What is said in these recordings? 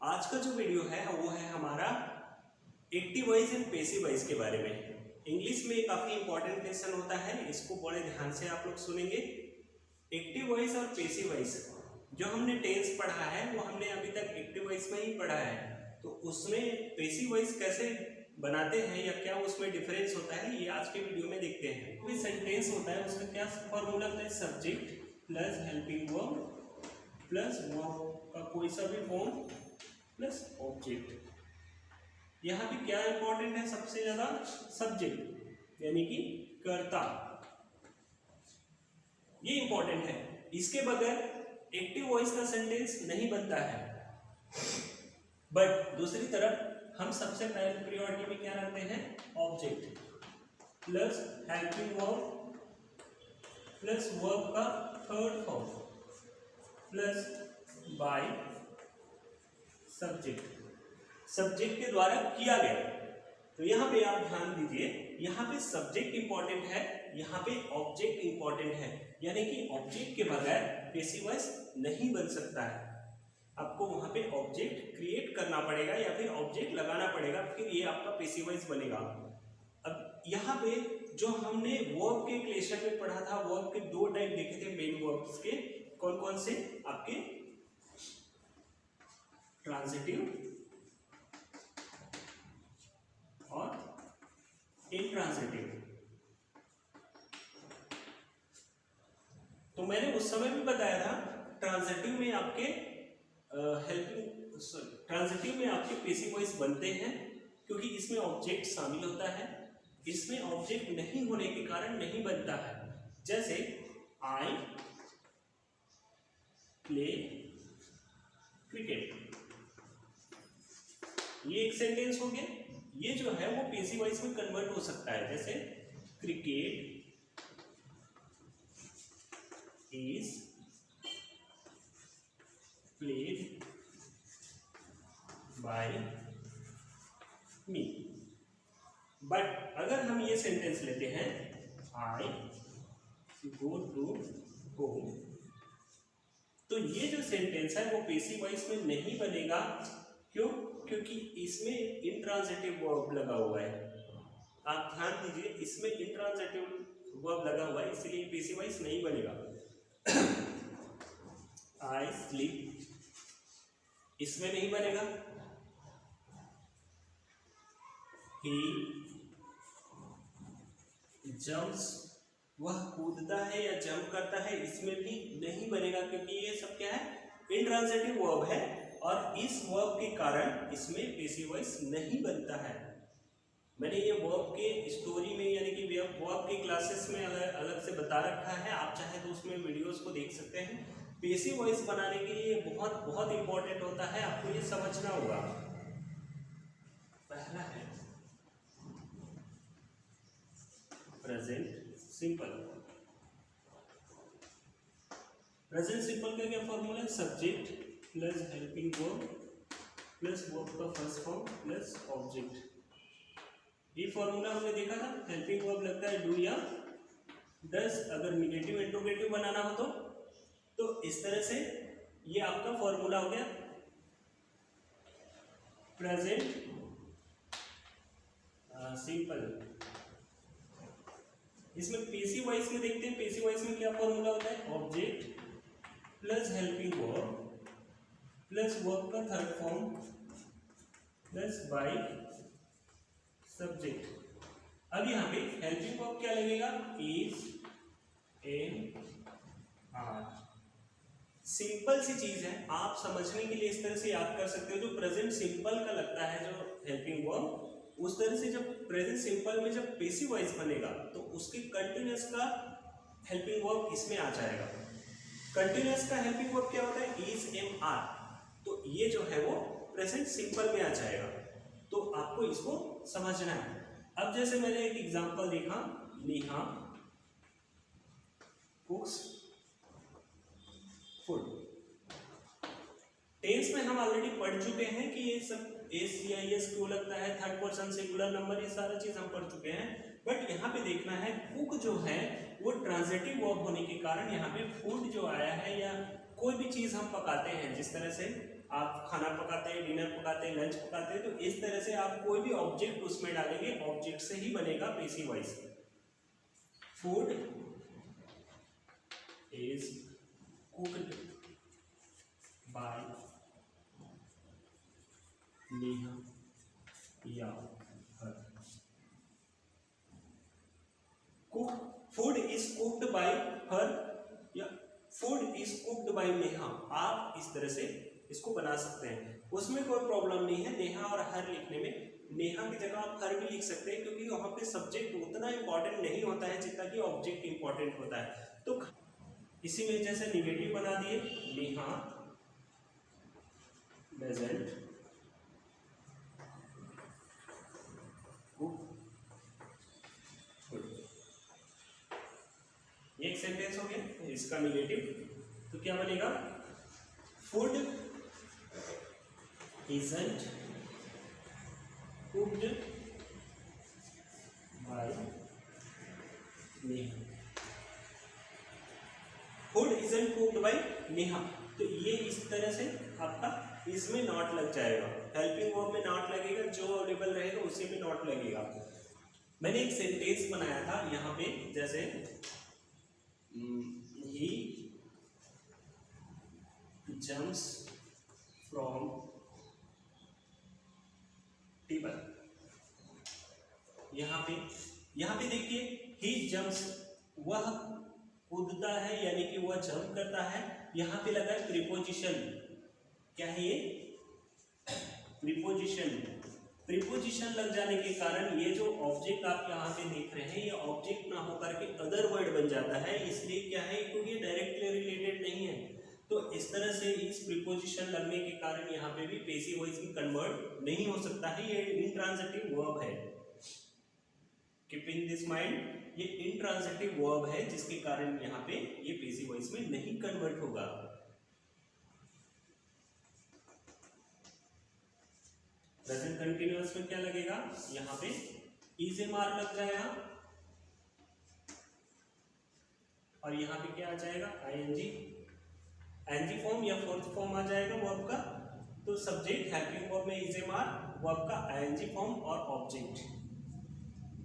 आज का जो वीडियो है वो है हमारा active voice and passive voice के बारे में। इंग्लिश में काफ़ी इंपॉर्टेंट क्वेश्चन होता है, इसको बड़े ध्यान से आप लोग सुनेंगे। एक्टिव वॉइस और पैसिव वॉइस जो हमने टेंस पढ़ा है वो हमने अभी तक एक्टिव वॉइस में ही पढ़ा है, तो उसमें पैसिव वॉइस कैसे बनाते हैं या क्या उसमें डिफरेंस होता है ये आज के वीडियो में देखते हैं। कोई सेंटेंस होता है उसका क्या फॉर्मूला होता है, subject plus helping verb plus verb का कोई सा भी फॉर्म प्लस ऑब्जेक्ट। यहाँ पे क्या इंपॉर्टेंट है, सबसे ज्यादा सब्जेक्ट यानी कि कर्ता, ये इंपॉर्टेंट है। इसके बगैर एक्टिव वॉइस का सेंटेंस नहीं बनता है। बट दूसरी तरफ हम सबसे पहले प्रायोरिटी में क्या रखते हैं, object plus helping verb plus verb का third form plus by subject के द्वारा किया गया। तो यहाँ पे आप ध्यान दीजिए, यहाँ पे सब्जेक्ट इंपॉर्टेंट है, यहाँ पे ऑब्जेक्ट इंपॉर्टेंट है, यानी कि ऑब्जेक्ट के बगैर पैसिव वॉइस नहीं बन सकता है। आपको वहाँ पे ऑब्जेक्ट क्रिएट करना पड़ेगा या फिर ऑब्जेक्ट लगाना पड़ेगा, फिर ये आपका पैसिव वॉइस बनेगा। अब यहाँ पे जो हमने वर्ब के क्लेशन में पढ़ा था, वर्ब के दो टाइप देखे थे मेन वर्ब्स के, कौन कौन से, आपके ट्रांजिटिव और इंट्रांजिटिव। तो मैंने उस समय भी बताया था ट्रांजिटिव में आपके ट्रांजिटिव में आपके पैसिव वॉइस बनते हैं क्योंकि इसमें ऑब्जेक्ट शामिल होता है। इसमें ऑब्जेक्ट नहीं होने के कारण नहीं बनता है। जैसे आई प्ले क्रिकेट, ये एक सेंटेंस हो गया। ये जो है वो पैसिव वॉइस में कन्वर्ट हो सकता है, जैसे cricket is played by me. But अगर हम ये सेंटेंस लेते हैं, आई गो टू होम, तो ये जो सेंटेंस है वो पैसिव वॉइस में नहीं बनेगा। क्यों? क्योंकि इसमें इंट्रांजिटिव वर्ब लगा हुआ है। आप ध्यान दीजिए, इसमें इंट्रांजिटिव वर्ब लगा हुआ है, इसलिए पैसिव वॉइस नहीं बनेगा। आई स्लीप, इसमें नहीं बनेगा। ही जंप्स, वह कूदता है या जंप करता है, इसमें भी नहीं बनेगा क्योंकि ये सब क्या है, इंट्रांजिटिव वर्ब है और इस वर्ब के कारण इसमें पैसिव वॉइस नहीं बनता है। मैंने ये वर्ब के स्टोरी में यानी कि वर्ब की क्लासेस में अलग से बता रखा है, आप चाहे तो उसमें वीडियोस को देख सकते हैं। पैसिव वॉइस बनाने के लिए बहुत बहुत इंपॉर्टेंट होता है, आपको ये समझना होगा। पहला है प्रेजेंट सिंपल। प्रेजेंट सिंपल का क्या फॉर्मूला है, subject plus helping verb plus verb का फर्स्ट फॉर्म प्लस ऑब्जेक्ट। ये फॉर्मूला हमने देखा था, हेल्पिंग वर्ब लगता है डू या डज। अगर नेगेटिव इंट्रोगेटिव बनाना हो तो इस तरह से ये आपका फॉर्मूला हो गया। Present simple. इसमें पैसिव वॉइस में देखते हैं, पैसिव वॉइस में क्या फॉर्मूला होता है, object plus helping verb plus verb का third form plus by subject. अब यहाँ पे हेल्पिंग वर्ब क्या लगेगा, इज एन आर। सिंपल सी चीज है, आप समझने के लिए इस तरह से याद कर सकते हो। जो प्रेजेंट सिंपल का लगता है जो हेल्पिंग वर्ब, उस तरह से जब प्रेजेंट सिंपल में जब पैसिव वॉइस बनेगा तो उसके कंटिन्यूअस का हेल्पिंग वर्ब इसमें आ जाएगा। कंटिन्यूअस का हेल्पिंग वर्ब क्या होता है, इज एम आर, तो ये जो है वो प्रेजेंट सिंपल में आ जाएगा। तो आपको इसको समझना है। अब जैसे मैंने एक एग्जांपल देखा, नेहा कुक्स फूड। टेंस में हम ऑलरेडी पढ़ चुके हैं कि ये सब एस क्यों लगता है, थर्ड पर्सन सिंगुलर नंबर, ये सारा चीज हम पढ़ चुके हैं। बट यहाँ पे देखना है कुक जो है वो ट्रांजिटिव वर्ब होने के कारण यहाँ पे फूड जो आया है, या कोई भी चीज़ हम पकाते हैं, जिस तरह से आप खाना पकाते हैं, डिनर पकाते हैं, लंच पकाते हैं, तो इस तरह से आप कोई भी ऑब्जेक्ट उसमें डालेंगे, ऑब्जेक्ट से ही बनेगा passive voice. Food is cooked by Neha या her. Food is cooked by her या food is cooked by Neha, आप इस तरह से इसको बना सकते हैं, उसमें कोई प्रॉब्लम नहीं है नेहा और हर लिखने में। नेहा की जगह आप हर भी लिख सकते हैं, क्योंकि वहां पे सब्जेक्ट उतना इंपॉर्टेंट नहीं होता है जितना कि ऑब्जेक्ट इंपॉर्टेंट होता है। तो इसी में जैसे निगेटिव बना दिए, नेहा डजंट कुक फूड, ये एक सेंटेंस हो गया। इसका निगेटिव तो क्या बनेगा, food isn't cooked by Neha, food isn't cooked by Neha. तो ये इस तरह से आपका इसमें नॉट लग जाएगा, हेल्पिंग वर्ब में नॉट लगेगा, जो अवेलेबल रहेगा उसी में नॉट लगेगा। मैंने एक सेंटेंस बनाया था यहाँ पे, जैसे he jumps from टेबल। यहाँ पे देखिए ही जंप्स, वह कूदता है, यानी कि वह जंप करता है। यहाँ पे लगा है प्रीपोजिशन, क्या है ये, प्रीपोजिशन। प्रीपोजिशन लग जाने के कारण ये जो ऑब्जेक्ट आप यहाँ पे देख रहे हैं, ये ऑब्जेक्ट ना होकर के अदर वर्ड बन जाता है, इसलिए क्या है, क्योंकि ये डायरेक्टली रिलेटेड नहीं है। तो इस तरह से इस प्रीपोजिशन लगने के कारण यहाँ पे भी पैसिव वॉइस में कन्वर्ट नहीं हो सकता है, ये इंट्रांजिटिव वर्ब है। कीप इन दिस माइंड, ये इंट्रांजिटिव वर्ब है, जिसके कारण यहाँ पे ये पैसिव वॉइस में नहीं कन्वर्ट होगा। प्रेजेंट कंटिन्यूअस में क्या लगेगा, यहाँ पे इज ए मार लग जाएगा, और यहाँ पे क्या आ जाएगा, आईएनजी, एनजी फॉर्म या फोर्थ फॉर्म आ जाएगा वर्ब का। तो सब्जेक्ट हेल्पिंग वर्ब में इज ए मार, वर्ब का आईएनजी फॉर्म और object,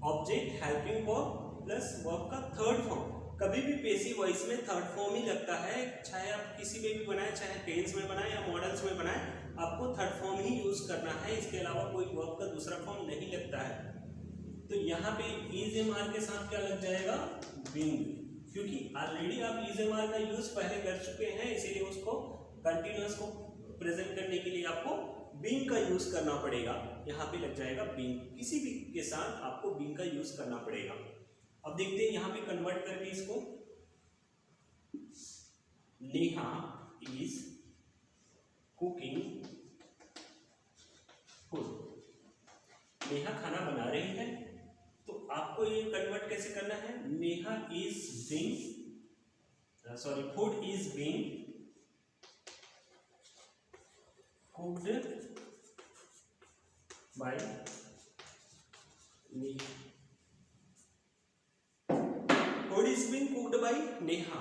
object helping verb plus verb का थर्ड फॉर्म। कभी भी पैसिव वॉइस में थर्ड फॉर्म ही लगता है, चाहे आप किसी में भी बनाए, चाहे टेंस में बनाए या मॉडल्स में बनाए, आपको थर्ड फॉर्म ही यूज करना है, इसके अलावा कोई वर्ब का दूसरा फॉर्म नहीं लगता है। तो यहाँ पे इज ए मार के साथ क्या लग जाएगा, बीइंग, क्योंकि ऑलरेडी आप इज ए मार का यूज पहले कर चुके हैं, इसीलिए उसको कंटिन्यूअस को प्रेजेंट करने के लिए आपको बीइंग का यूज करना पड़ेगा। यहाँ पे लग जाएगा बीइंग, किसी भी के साथ आपको बीइंग का यूज करना पड़ेगा। अब देखते हैं यहाँ पे कन्वर्ट करके इसको, Neha is cooking food, Neha खाना बना रही है। तो आपको ये कन्वर्ट कैसे करना है, Neha is being, sorry, food is being cooked by Neha, food is being cooked by Neha,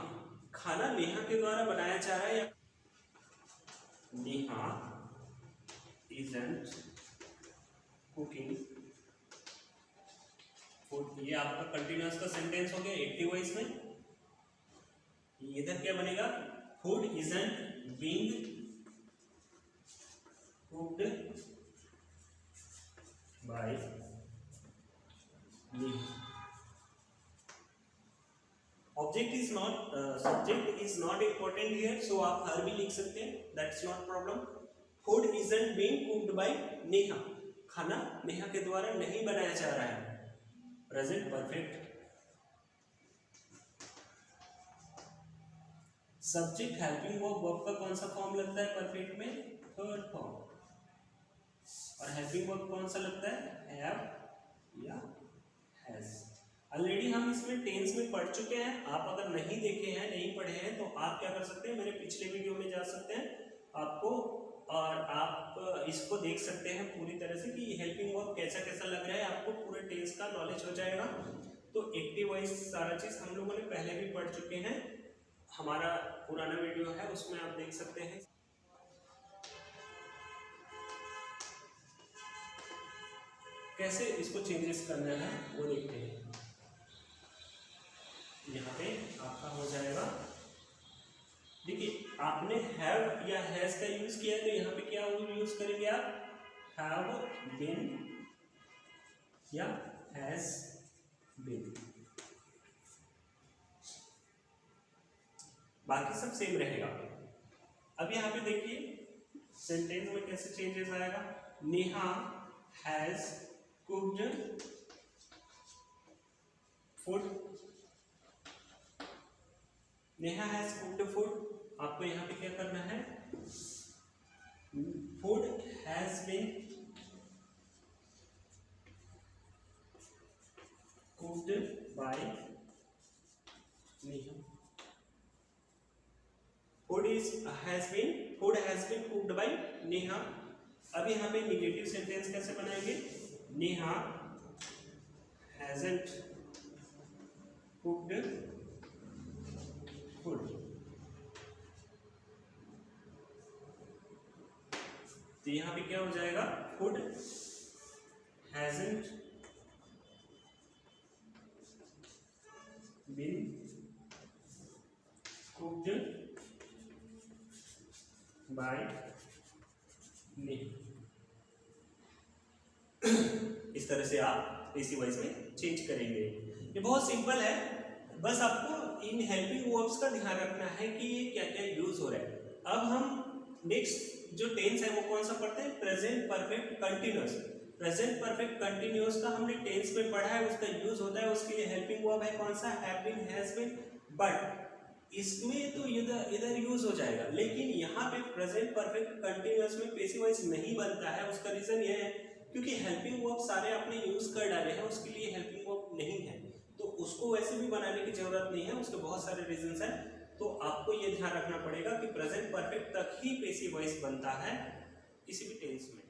खाना नेहा के द्वारा बनाया जा रहा है। नेहा isn't cooking फूड, ये आपका कंटिन्यूअस का सेंटेंस हो गया एक्टिव वॉइस में। इधर क्या बनेगा, food isn't being cooked by me, object is not, subject is not important here, so आप हर भी लिख सकते हैं, that's not problem. Food isn't being cooked by Neha, खाना नेहा के द्वारा नहीं बनाया जा रहा है, present perfect. Subject helping verb का कौन सा फॉर्म लगता है परफेक्ट में, थर्ड फॉर्म, और हेल्पिंग वर्ब कौन सा लगता है, हैव या हैज। ऑलरेडी हम इसमें टेंस में पढ़ चुके हैं, आप अगर नहीं देखे हैं, नहीं पढ़े हैं, तो आप क्या कर सकते हैं, मेरे पिछले वीडियो में जा सकते हैं आपको, और आप इसको देख सकते हैं पूरी तरह से कि हेल्पिंग वर्ब कैसा कैसा लग रहा है, आपको पूरे टेंस का नॉलेज हो जाएगा। तो एक्टिव वॉइस सारा चीज हम लोगों ने पहले भी पढ़ चुके हैं, हमारा पुराना वीडियो है उसमें आप देख सकते हैं। कैसे इसको चेंजेस करना है वो देखते हैं। यहाँ पे आपका हो जाएगा, देखिए आपने हैव या हैज का यूज किया है तो यहाँ पे क्या यूज करेंगे आप, हैव बीन या हैज बीन। बाकी सब सेम रहेगा। अब यहाँ पे देखिए सेंटेंस में कैसे चेंजेस आएगा। Neha has cooked food, Neha has cooked food, आपको यहाँ पे क्या करना है, food has been cooked by Neha, food has been cooked by Neha. अब यहाँ पे निगेटिव सेंटेंस कैसे बनाएंगे, नेहा हैजंट कुक्ड फूड, तो यहाँ पे क्या हो जाएगा, food hasn't been cooked by Neha. इस तरह से आप पैसिव वॉइस में चेंज करेंगे। ये बहुत सिंपल है, बस आपको इन हेल्पिंग वर्ब्स का ध्यान रखना है कि ये क्या क्या यूज हो रहा है। अब हम नेक्स्ट जो टेंस है वो कौन सा पढ़ते हैं, present perfect continuous. Present perfect continuous का हमने टेंस में पढ़ा है, उसका यूज होता है, उसके लिए हेल्पिंग वर्ब है कौन सा, have been, has been. But इसमें तो इधर यूज हो जाएगा, लेकिन यहाँ पे प्रेजेंट परफेक्ट कंटिन्यूअस में पैसिव वॉइस नहीं बनता है। उसका रीजन ये है क्योंकि हेल्पिंग वर्ब सारे आपने यूज कर डाले हैं, उसके लिए हेल्पिंग वर्ब नहीं है, तो उसको वैसे भी बनाने की जरूरत नहीं है, उसके बहुत सारे रीजंस हैं। तो आपको ये ध्यान रखना पड़ेगा कि प्रेजेंट परफेक्ट तक ही पैसिव वॉइस बनता है किसी भी टेंस में।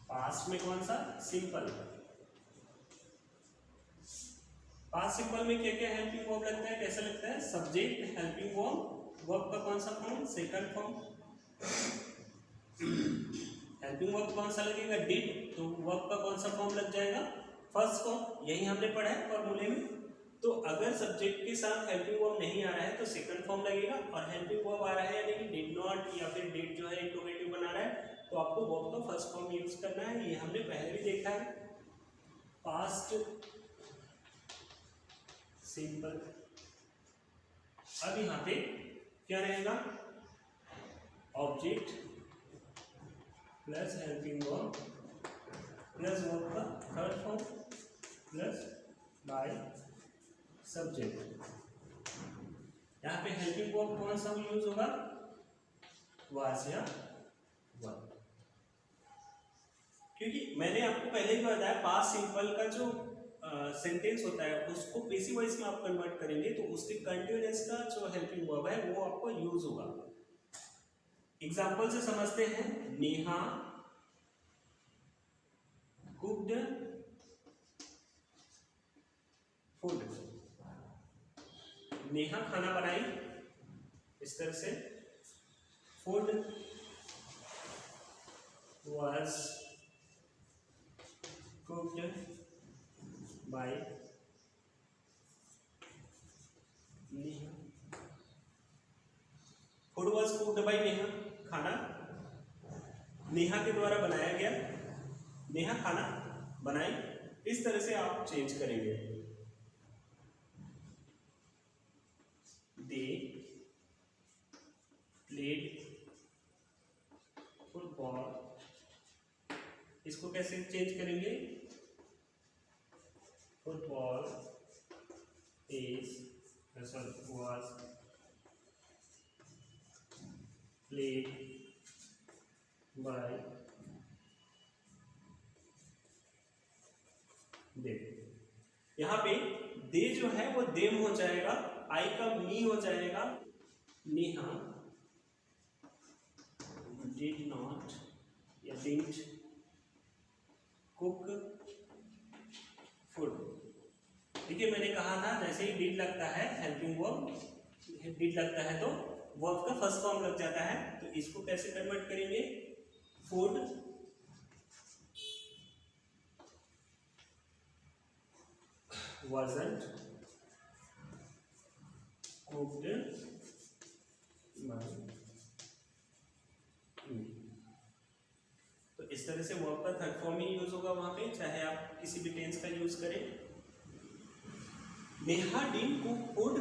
पास्ट में कौन सा, सिंपल। पास्ट सिंपल में क्या क्या हेल्पिंग वर्ब लगता है, कैसा लगता है, सब्जेक्ट हेल्पिंग वर्ब, वर्ब का कौन सा form, second form. Helping verb कौन सा लगेगा, डिड, तो वर्ब का कौन सा फॉर्म लग जाएगा, फर्स्ट फॉर्म। यही हमने पढ़ा है फॉर्मूले में। तो अगर सब्जेक्ट के साथ हेल्पिंग वर्ब नहीं आ रहा है तो सेकंड फॉर्म लगेगा, और हेल्पिंग वर्ब आ रहा है यानी कि डिड नॉट या फिर डिड जो है इंट्रोगेटिव बना रहा है तो आपको वर्ब का फर्स्ट फॉर्म यूज करना है। ये हमने पहले भी देखा है। Past simple. अब यहाँ पे क्या रहेगा, object plus helping verb plus verb का third form plus by subject. यहाँ पे हेल्पिंग वर्ब कौन सा यूज होगा, वाज या वर, क्योंकि मैंने आपको पहले ही बताया पास्ट सिंपल का जो सेंटेंस होता है उसको पैसिव वॉइस में आप कन्वर्ट करेंगे तो उसके कंटिन्यूअस का जो हेल्पिंग वर्ब है वो आपको यूज होगा। एग्जांपल से समझते हैं, नेहा कुक्ड फूड, नेहा खाना बनाई, इस तरह से food was cooked by Neha. Food was cooked by Neha, खाना नेहा के द्वारा बनाया गया, नेहा खाना बनाई। इस तरह से आप चेंज करेंगे। दे प्लेड फुटबॉल, इसको कैसे चेंज करेंगे, football was played by them। यहाँ पे दे जो है वो देम हो जाएगा, आई का मी हो जाएगा, नेहा did not या didn't cook food। देखिए मैंने कहा था जैसे ही डिड लगता है हेल्पिंग वर्ब, डिड लगता है तो वर्ब का फर्स्ट फॉर्म लग जाता है। तो इसको कैसे कन्वर्ट करेंगे, food wasn't cooked by me। तो इस तरह से वर्ब का थर्ड फॉर्म ही यूज होगा वहां पे, चाहे आप किसी भी टेंस का यूज करें। नेहा डिडंट कुक फूड,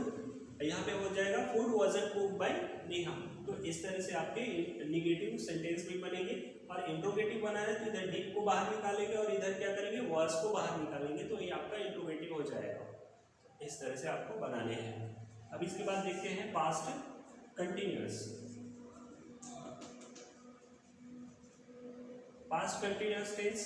यहाँ पे हो जाएगा food wasn't cooked by Neha. तो इस तरह से आपके निगेटिव सेंटेंस भी बनेंगे। और इंट्रोगेटिव बनाना है तो इधर डिड को बाहर निकालेंगे और इधर क्या करेंगे, वाज को बाहर निकालेंगे, तो ये आपका इंट्रोगेटिव हो जाएगा। इस तरह से आपको बनाने हैं। अब इसके बाद देखते हैं past continuous. Past continuous tense,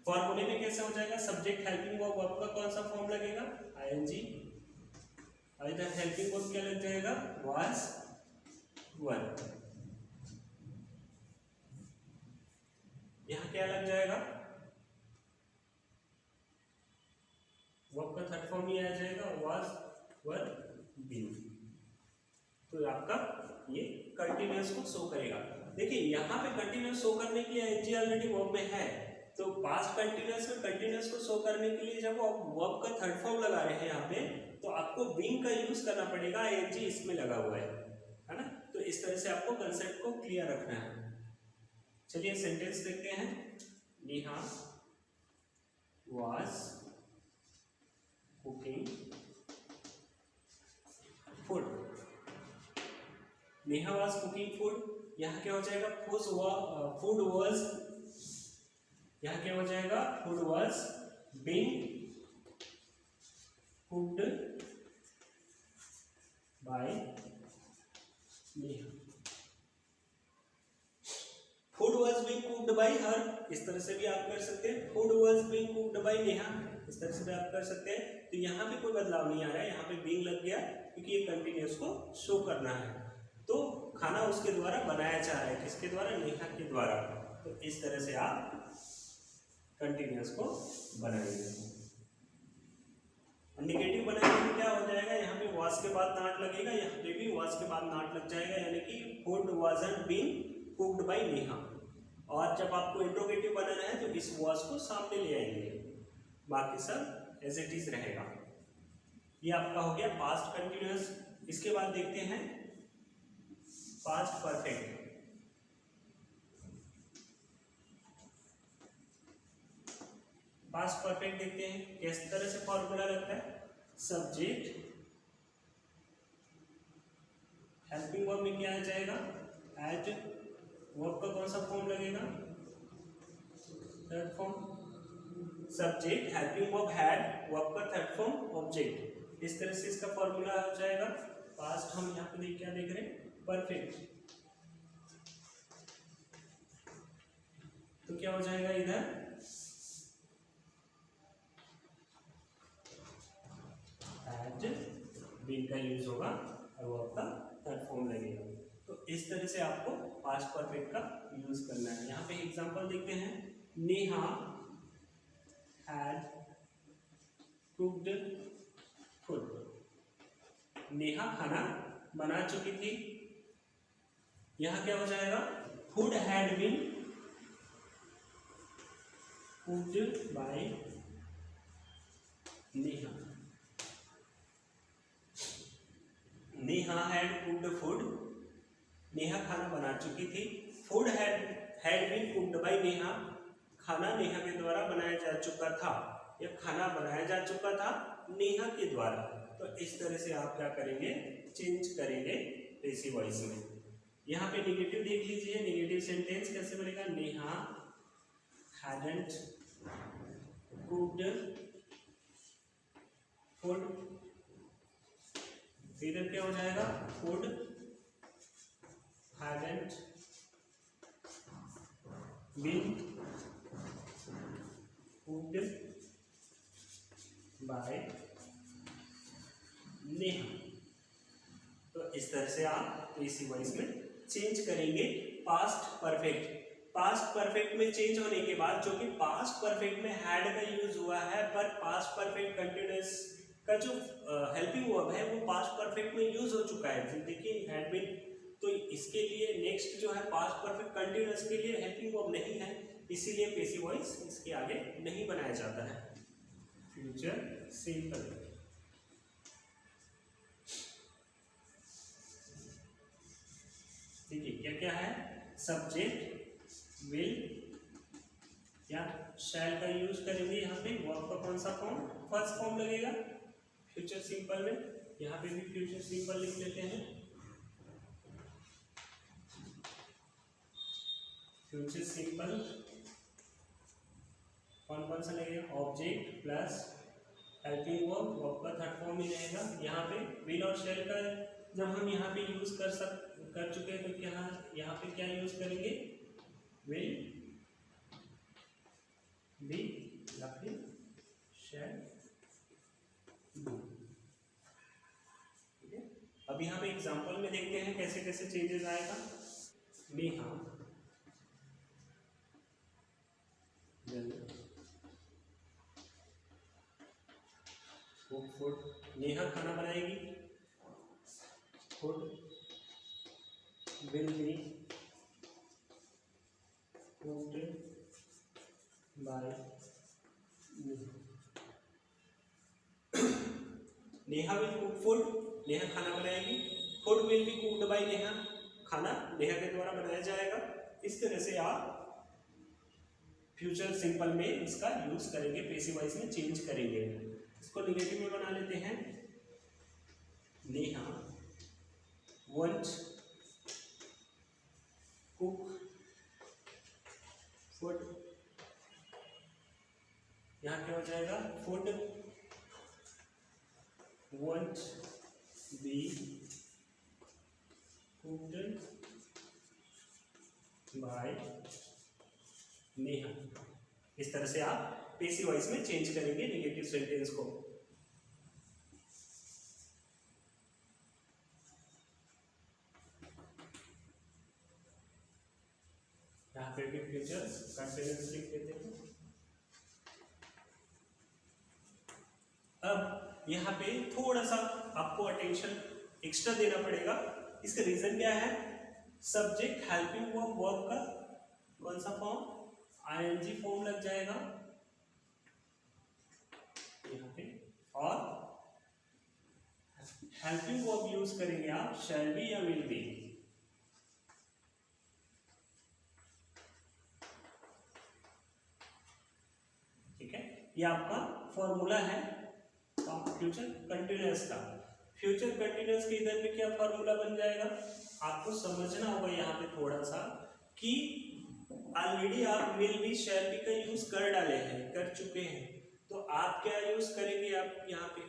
फॉर्मूले में कैसे हो जाएगा, सब्जेक्ट हेल्पिंग वर्ब, वर्ब का कौन सा फॉर्म लगेगा, आईएनजी, और इधर हेल्पिंग वर्ब क्या लग जाएगा, वाज वर। यहां क्या लग जाएगा, वर्ब का थर्ड फॉर्म ही आ जाएगा, वाज वर बीन। तो आपका ये कंटिन्यूअस को शो करेगा। देखिए यहाँ पे कंटिन्यूअस शो करने के लिए आईएनजी ऑलरेडी वर्ब में है, तो पास्ट कंटिन्यूअस में कंटिन्यूअस को शो करने के लिए जब आप वर्ब का थर्ड फॉर्म लगा रहे हैं यहाँ पे, तो आपको बीइंग का यूज करना पड़ेगा, आईएनजी इसमें लगा हुआ है ना। तो इस तरह से आपको कंसेप्ट को क्लियर रखना है। चलिए सेंटेंस देखते हैं। Neha was cooking food, Neha was cooking food, यहाँ क्या हो जाएगा, फूड वाज, यहाँ क्या हो जाएगा, food was being cooked by Neha. Food was being cooked by हर, इस तरह से भी आप कर सकते हैं, food was being cooked by Neha, इस तरह से भी आप कर सकते हैं। तो यहाँ पे कोई बदलाव नहीं आ रहा है, यहाँ पे बीइंग लग गया क्योंकि ये कंटिन्यूअस को शो करना है। तो खाना उसके द्वारा बनाया जा रहा है, किसके द्वारा, नेहा के द्वारा। तो इस तरह से आप कंटिन्यूअस को बनाएंगे। निगेटिव बनाने में क्या हो जाएगा, यहाँ पे वाज के बाद नॉट लगेगा, यहाँ पे भी वाज के बाद नॉट लग जाएगा, यानी कि food wasn't been cooked by Neha. और जब आपको इंट्रोगेटिव बनाना है तो इस वाज को सामने ले आएंगे, बाकी सब एज इट इज रहेगा। ये आपका हो गया पास्ट कंटिन्यूअस। इसके बाद देखते हैं पास्ट परफेक्ट। पास्ट परफेक्ट देखते हैं किस तरह से फॉर्मूला लगता है। सब्जेक्ट हेल्पिंग वर्ब में क्या आ जाएगा, एज, वर्ब का कौन सा फॉर्म लगेगा, third form. Subject helping verb had, verb का थर्ड फॉर्म ऑब्जेक्ट। इस तरह से इसका फॉर्मूला हो जाएगा। पास्ट हम यहाँ पे क्या देख रहे हैं, परफेक्ट। तो क्या हो जाएगा, इधर बीइंग का यूज होगा और वो आपका थर्ड फॉर्म लगेगा। तो इस तरह से आपको पास्ट परफेक्ट का यूज करना है। यहाँ पे एग्जांपल देखते हैं। Neha had cooked food, Neha खाना बना चुकी थी। यहाँ क्या हो जाएगा, food had been cooked by Neha. Neha had cooked food, Neha खाना बना चुकी थी। Food had been cooked by Neha, खाना नेहा के द्वारा बनाया जा चुका था, या खाना बनाया जा चुका था नेहा के द्वारा। तो इस तरह से आप क्या करेंगे, चेंज करेंगे पैसिव वॉइस में। यहाँ पे नेगेटिव देख लीजिए, नेगेटिव सेंटेंस कैसे बनेगा, नेहा हैडंट कुक्ड फूड, इधर क्या हो जाएगा, food hadn't been cooked by Neha. तो इस तरह से आप पैसिव वॉइस में चेंज करेंगे पास्ट परफेक्ट। पास्ट परफेक्ट में चेंज होने के बाद, जो कि पास्ट परफेक्ट में हैड का यूज हुआ है, पर पास्ट परफेक्ट कंटिन्यूअस का जो हेल्पिंग वर्ब है वो पास्ट परफेक्ट में यूज हो चुका है, देखिए हैड बीन। तो इसके लिए नेक्स्ट जो है पास्ट परफेक्ट कंटिन्यूअस के लिए हेल्पिंग वर्ब नहीं है, इसीलिए पैसिव वॉइस इसके आगे नहीं बनाया जाता है। फ्यूचर सिंपल, देखिए क्या क्या है, सब्जेक्ट, विल या शैल का यूज करेंगे। यहाँ पे वर्ब का कौन सा फॉर्म, फर्स्ट फॉर्म लगेगा फ्यूचर सिंपल में, यहाँ पे भी फ्यूचर सिंपल लिख लेते हैं। फ्यूचर सिंपल कौन कौन सा लगेगा, object plus helping verb, verb का थर्ड फॉर्म ही रहेगा। यहाँ पे विल और शैल का जब हम यहाँ पे यूज कर चुके हैं, तो क्या यहाँ पे क्या यूज करेंगे, विल बी या फिर शैल बी। ठीक है, अब यहाँ पे एग्जांपल में देखते हैं कैसे कैसे चेंजेस आएगा। नेहा फूड, नेहा खाना बनाएगी, food will be cooked by Neha will cook food, Neha खाना बनाएगी, food will be cooked by Neha, खाना नेहा के द्वारा बनाया जाएगा। इस तरह से आप फ्यूचर सिंपल में इसका यूज करेंगे, पैसिव वॉइस में चेंज करेंगे। इसको निगेटिव में बना लेते हैं, नेहा वंट कुक फूड, यहाँ क्या हो जाएगा, food want B cooked by Neha. इस तरह से आप पैसिव वॉइस में चेंज करेंगे नेगेटिव सेंटेंस को। यहाँ पे भी फ्यूचर कंटिन्यूअस लिख देते हैं। अब यहाँ पे थोड़ा सा आपको अटेंशन एक्स्ट्रा देना पड़ेगा। इसका रीजन क्या है, सब्जेक्ट हेल्पिंग वर्ब, वर्ब का कौन सा फॉर्म, आईएनजी फॉर्म लग जाएगा यहाँ पे, और हेल्पिंग वर्ब यूज करेंगे आप शैल बी या विल बी। ठीक है, ये आपका फॉर्मूला है फ्यूचर कंटिन्यूअस का। फ्यूचर कंटिन्यूअस के इधर में क्या फॉर्मूला बन जाएगा, आपको समझना होगा यहाँ पे थोड़ा सा कि ऑलरेडी आप विल बी शैल बी का यूज कर डाले हैं, कर चुके हैं, तो आप क्या यूज करेंगे, आप यहाँ पे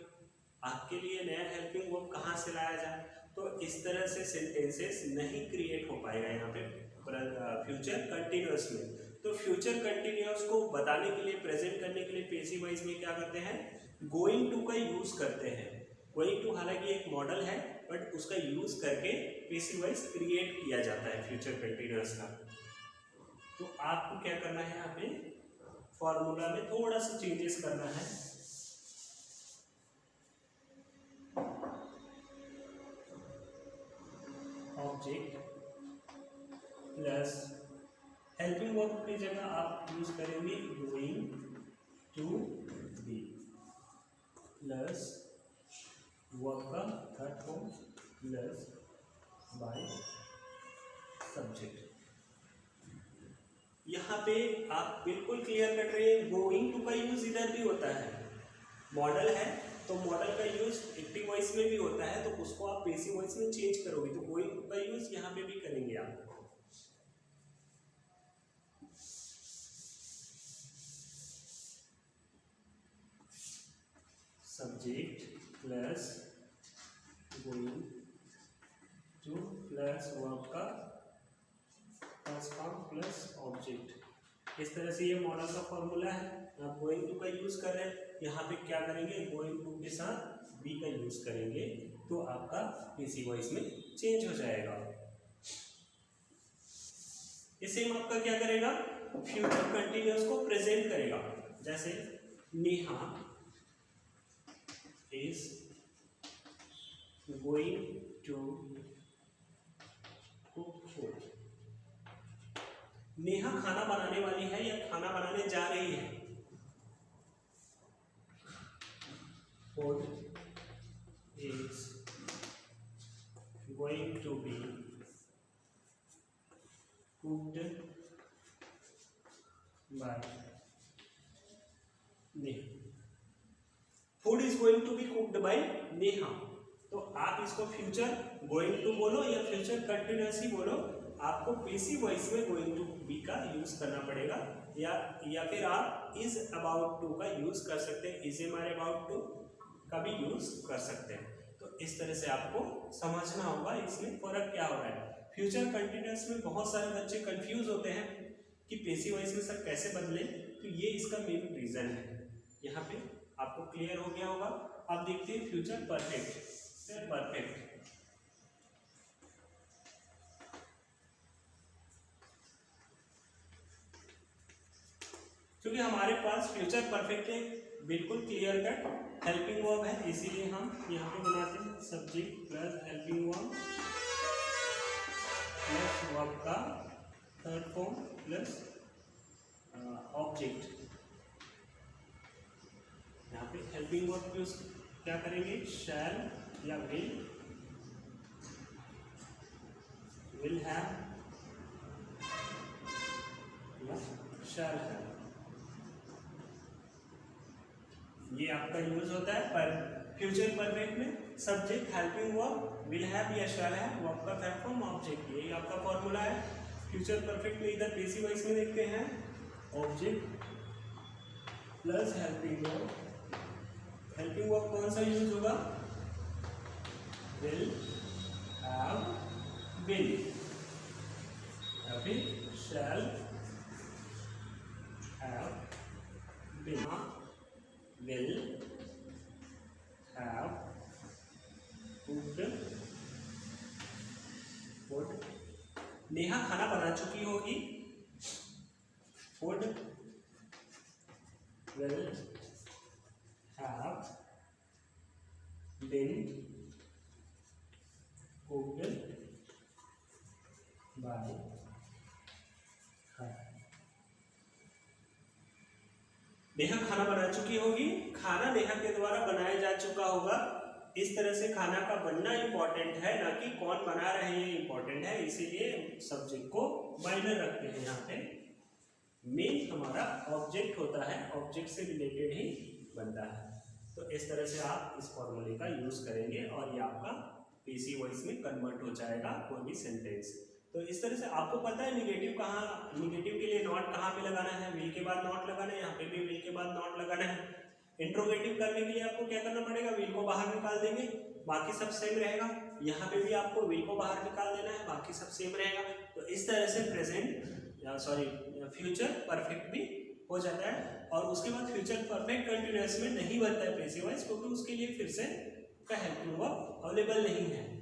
आपके लिए नया हेल्पिंग वर्ब कहाँ से लाया जाए। तो इस तरह से सेंटेंसेस नहीं क्रिएट हो पाएगा यहाँ पे फ्यूचर कंटिन्यूअस में। तो फ्यूचर कंटिन्यूअस को बताने के लिए, प्रेजेंट करने के लिए पैसिव वॉइस में क्या करते हैं, गोइंग टू का यूज करते हैं। गोइंग टू हालांकि एक मॉडल है, बट उसका यूज करके पैसिव वॉइस क्रिएट किया जाता है फ्यूचर कंटिन्यूअस का। तो आपको क्या करना है, यहाँ पे फॉर्मूला में थोड़ा सा चेंजेस करना है। ऑब्जेक्ट प्लस हेल्पिंग वर्ब की जगह आप यूज करेंगे going to be, plus verb का third form plus by subject. यहाँ पे आप बिल्कुल क्लियर कर रहे हैं, गोइंग टू का यूज इधर भी होता है, मॉडल है तो मॉडल का यूज एक्टिव वॉइस में भी होता है, तो उसको आप पैसिव वॉइस में चेंज करोगे, तो गोइंग टू का यूज यहाँ पे भी करेंगे आप। Subject plus going two plus verb का फर्स्ट फॉर्म प्लस ऑब्जेक्ट। इस तरह से ये मॉडल का फॉर्मूला है। आप गोइंग टू का यूज कर रहे हैं, यहाँ पे क्या करेंगे, गोइंग टू के साथ बी का यूज करेंगे, तो आपका पैसिव वॉइस में चेंज हो जाएगा। ये सेम आपका क्या करेगा, फ्यूचर कंटिन्यूअस को प्रेजेंट करेगा। जैसे Neha is going to cook food. Neha खाना बनाने वाली है या खाना बनाने जा रही है। Food is going to be cooked by Neha. Food is going to be cooked by Neha. तो आप इसको फ्यूचर गोइंग टू बोलो या फ्यूचर कंटिन्यूअस ही बोलो, आपको पैसिव वॉइस में गोइंग टू बी का यूज करना पड़ेगा, या फिर आप इज अबाउट टू का यूज कर सकते हैं, is am are about to का भी यूज कर सकते हैं। तो इस तरह से आपको समझना होगा इसमें फर्क क्या हो रहा है। फ्यूचर कंटिन्यूअस में बहुत सारे बच्चे कंफ्यूज होते हैं कि पैसिव वॉइस में सर कैसे बदले, तो ये इसका मेन रीजन है। यहाँ पे आपको क्लियर हो गया होगा। आप देखते हैं फ्यूचर परफेक्ट। परफेक्ट क्योंकि हमारे पास फ्यूचर परफेक्ट है बिल्कुल क्लियर कट हेल्पिंग वर्ब है, इसीलिए हम यहाँ पे बनाते हैं subject plus helping verb plus verb का थर्ड फॉर्म प्लस ऑब्जेक्ट। यहाँ पे हेल्पिंग वर्ब यूज क्या करेंगे, शैल या विल हैव या शैल हैव, ये आपका यूज होता है। पर फ्यूचर परफेक्ट में subject helping verb will have या शैल हैव, वर्ब का थर्ड फॉर्म ऑब्जेक्ट, यही आपका फॉर्मूला है। फ्यूचर परफेक्ट में इधर पैसिव वॉइस में देखते हैं object plus helping verb. Helping verb कौन सा यूज होगा, विल हैव विल, या फिर shall have will. Will have cooked food. Neha खाना बना चुकी होगी। Food will have been cooked by her. Neha खाना बना चुकी होगी, खाना नेहा के द्वारा बनाया जा चुका होगा। इस तरह से खाना का बनना इंपॉर्टेंट है, ना कि कौन बना रहे हैं ये इंपॉर्टेंट है, इसीलिए सब्जेक्ट को माइनर रखते हैं। यहाँ पे मेन हमारा ऑब्जेक्ट होता है, ऑब्जेक्ट से रिलेटेड ही बनता है। तो इस तरह से आप इस फॉर्मूले का यूज करेंगे और ये आपका पैसिव वॉइस में कन्वर्ट हो जाएगा कोई भी सेंटेंस। तो इस तरह से आपको पता है निगेटिव कहाँ, निगेटिव के लिए नॉट कहाँ पे लगाना है, विल के बाद नॉट लगाना है, यहाँ पे भी विल के बाद नॉट लगाना है। इंट्रोगेटिव करने के लिए आपको क्या करना पड़ेगा, विल को बाहर निकाल देंगे, बाकी सब सेम रहेगा। यहाँ पे भी आपको विल को बाहर निकाल देना है, बाकी सब सेम रहेगा। तो इस तरह से फ्यूचर परफेक्ट भी हो जाता है। और उसके बाद फ्यूचर परफेक्ट कंटिन्यूअस में नहीं बनता है पैसिव वॉइस, क्योंकि उसके लिए फिर से का हेल्पिंग वर्ब अवेलेबल नहीं है।